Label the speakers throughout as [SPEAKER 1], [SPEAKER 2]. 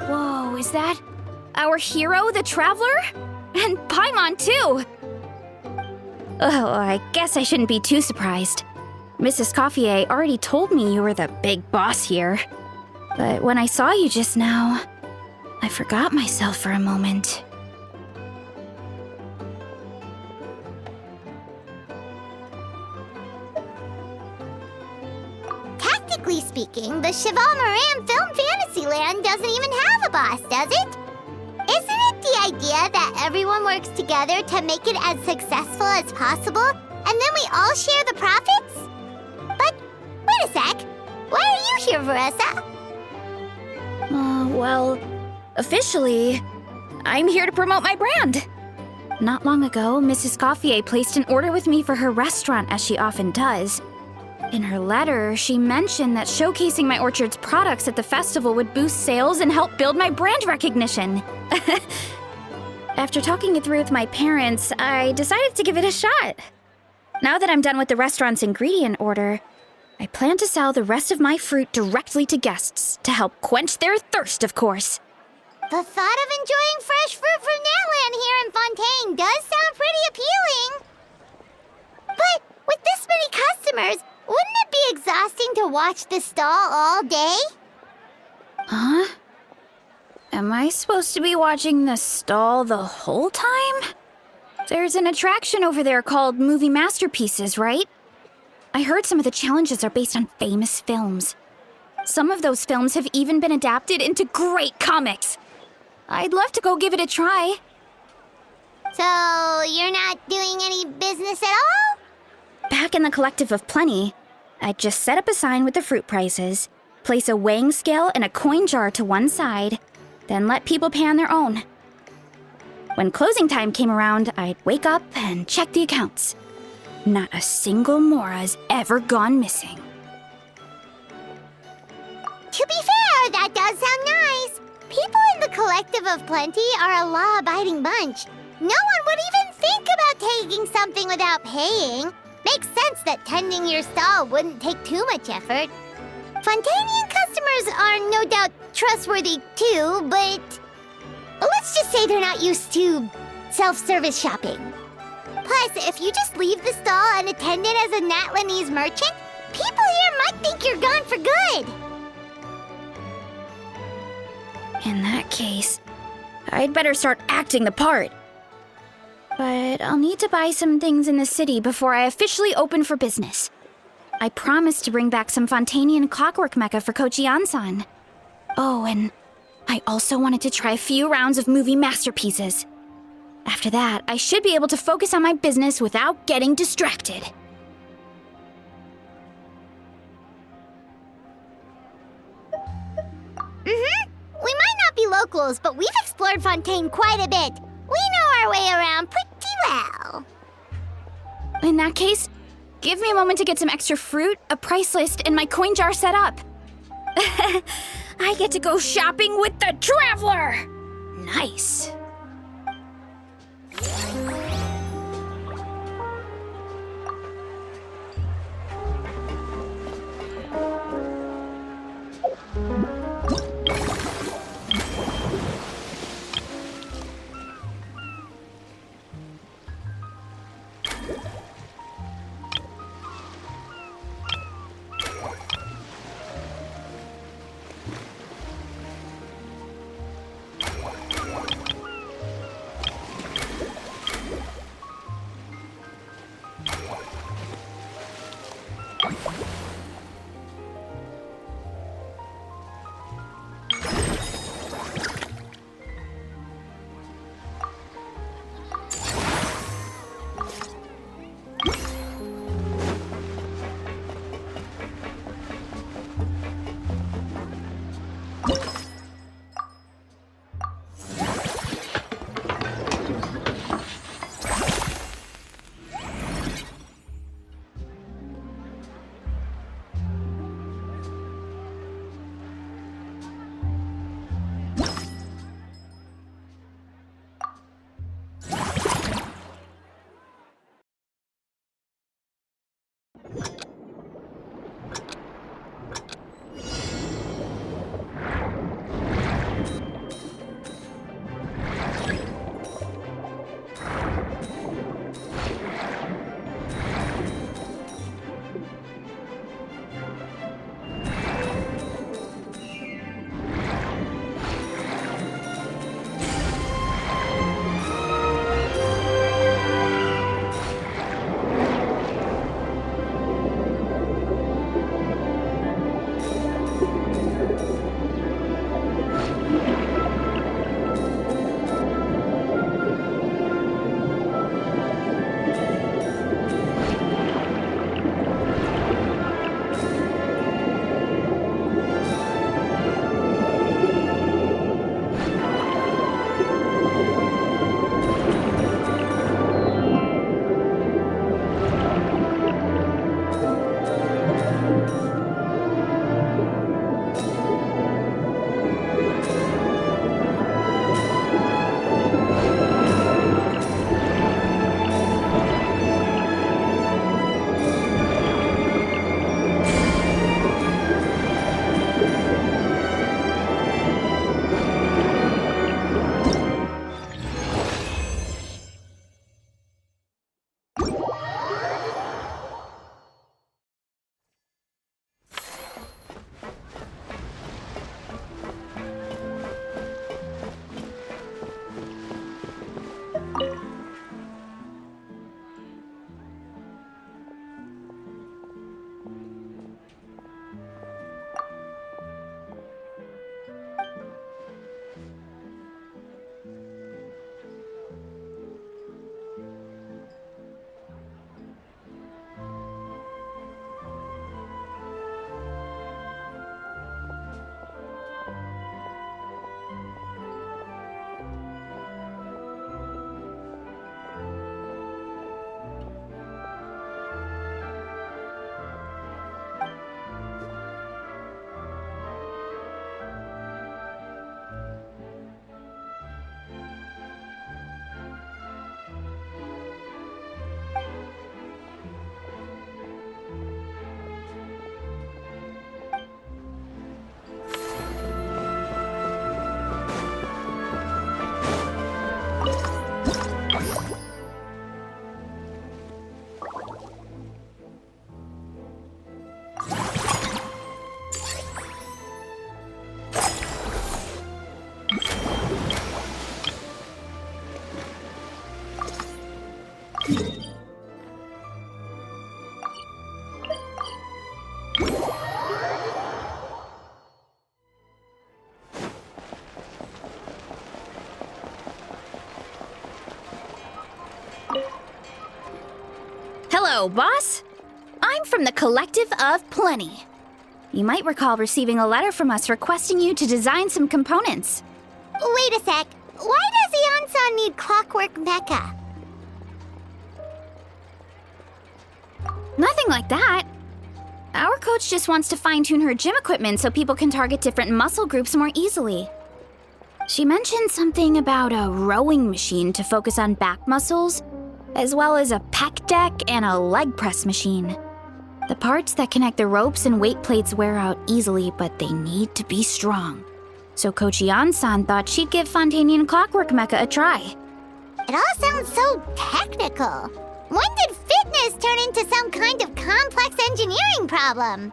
[SPEAKER 1] Whoa, is that our hero, the Traveler? And Paimon, too! Oh, I guess I shouldn't be too surprised. Mrs. Coiffier already told me you were the big boss here. But when I saw you just now, I forgot myself for a moment.
[SPEAKER 2] Technically speaking, the Cheval Moran Film Fantasyland doesn't even have a boss, does it? Isn't it the idea that everyone works together to make it as successful as possible, and then we all share the profits? But, wait a sec. Why are you here, Veressa?
[SPEAKER 1] Well, officially, I'm here to promote my brand. Not long ago, Mrs. Coiffier placed an order with me for her restaurant, as she often does. In her letter, she mentioned that showcasing my orchard's products at the festival would boost sales and help build my brand recognition. After talking it through with my parents, I decided to give it a shot. Now that I'm done with the restaurant's ingredient order, I plan to sell the rest of my fruit directly to guests to help quench their thirst, of course.
[SPEAKER 2] The thought of enjoying fresh fruit from Natland here in Fontaine does sound pretty appealing. But with this many customers, wouldn't it be exhausting to watch the stall all day?
[SPEAKER 1] Huh? Am I supposed to be watching the stall the whole time? There's an attraction over there called Movie Masterpieces, right? I heard some of the challenges are based on famous films. Some of those films have even been adapted into great comics. I'd love to go give it a try.
[SPEAKER 2] So, you're not doing any business at all?
[SPEAKER 1] Back in the Collective of Plenty, I'd just set up a sign with the fruit prices, place a weighing scale and a coin jar to one side, then let people pay on their own. When closing time came around, I'd wake up and check the accounts. Not a single Mora's ever gone missing.
[SPEAKER 2] To be fair, that does sound nice. People in the Collective of Plenty are a law-abiding bunch. No one would even think about taking something without paying. Makes sense that tending your stall wouldn't take too much effort. Fontainian customers are no doubt trustworthy too, but let's just say they're not used to self-service shopping. Plus, if you just leave the stall and attend it as a Natlanese merchant, people here might think you're gone for good.
[SPEAKER 1] In that case, I'd better start acting the part. But I'll need to buy some things in the city before I officially open for business. I promised to bring back some Fontainian clockwork mecha for Kochi-san. Oh, and I also wanted to try a few rounds of movie masterpieces. After that, I should be able to focus on my business without getting distracted.
[SPEAKER 2] We might not be locals, but we've explored Fontaine quite a bit. We know our way around pretty well.
[SPEAKER 1] In that case, give me a moment to get some extra fruit, a price list, and my coin jar set up. I get to go shopping with the Traveler! Nice. Hello, boss. I'm from the Collective of Plenty. You might recall receiving a letter from us requesting you to design some components.
[SPEAKER 2] Wait a sec. Why does Yansan need clockwork mecha?
[SPEAKER 1] Nothing like that. Our coach just wants to fine-tune her gym equipment so people can target different muscle groups more easily. She mentioned something about a rowing machine to focus on back muscles, as well as a pec deck and a leg press machine. The parts that connect the ropes and weight plates wear out easily, but they need to be strong. So Coach Yan-san thought she'd give Fontanian Clockwork Mecha a try.
[SPEAKER 2] It all sounds so technical. When did fitness turn into some kind of complex engineering problem?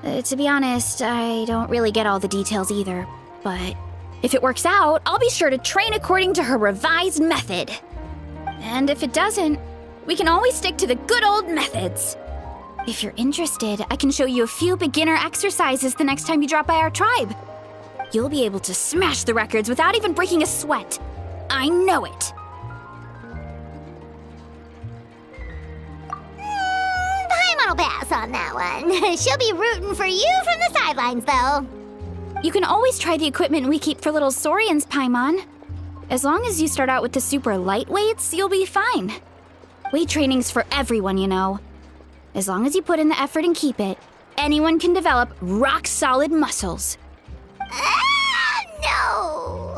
[SPEAKER 1] To be honest, I don't really get all the details either. But if it works out, I'll be sure to train according to her revised method. And if it doesn't, we can always stick to the good old methods. If you're interested, I can show you a few beginner exercises the next time you drop by our tribe. You'll be able to smash the records without even breaking a sweat. I know it.
[SPEAKER 2] Paimon will pass on that one. She'll be rooting for you from the sidelines, though.
[SPEAKER 1] You can always try the equipment we keep for little Saurians, Paimon. As long as you start out with the super lightweights, you'll be fine. Weight training's for everyone, you know. As long as you put in the effort and keep it, anyone can develop rock-solid muscles.
[SPEAKER 2] No!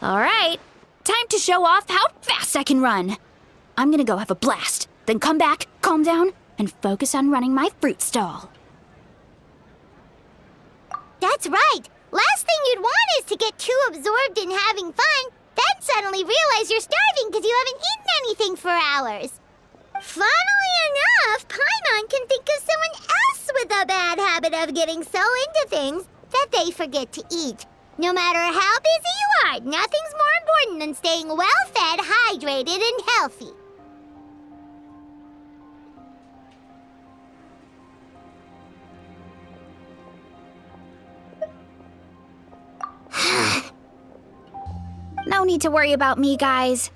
[SPEAKER 1] All right, time to show off how fast I can run. I'm gonna go have a blast, then come back, calm down, and focus on running my fruit stall.
[SPEAKER 2] That's right. Last thing you'd want is to get too absorbed in having fun, then suddenly realize you're starving because you haven't eaten anything for hours. Funnily enough, Paimon can think of someone else with a bad habit of getting so into things that they forget to eat. No matter how busy you are, nothing's more important than staying well-fed, hydrated, and healthy.
[SPEAKER 1] No need to worry about me, guys.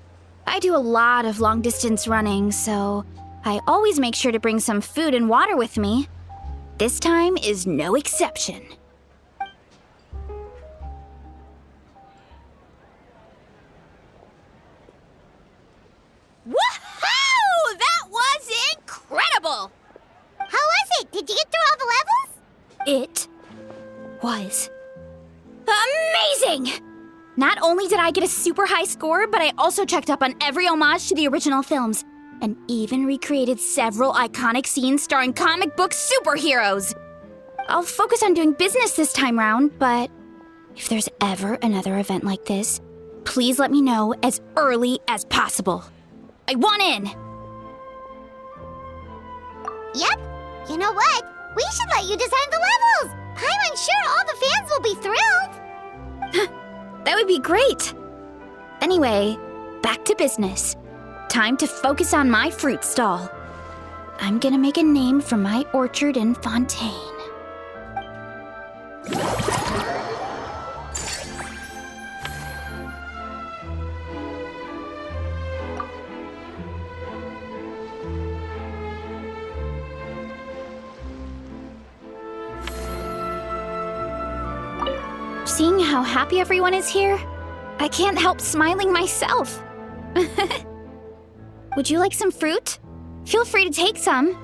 [SPEAKER 1] I do a lot of long-distance running, so I always make sure to bring some food and water with me. This time is no exception. Woohoo! That was incredible!
[SPEAKER 2] How was it? Did you get through all the levels?
[SPEAKER 1] It was amazing! Not only did I get a super high score, but I also checked up on every homage to the original films, and even recreated several iconic scenes starring comic book superheroes. I'll focus on doing business this time round, but if there's ever another event like this, please let me know as early as possible. I want in!
[SPEAKER 2] Yep. You know what? We should let you design the levels. I'm sure all the fans will be thrilled.
[SPEAKER 1] That would be great! Anyway, back to business. Time to focus on my fruit stall. I'm gonna make a name for my orchard in Fontaine. Seeing how happy everyone is here, I can't help smiling myself. Would you like some fruit? Feel free to take some.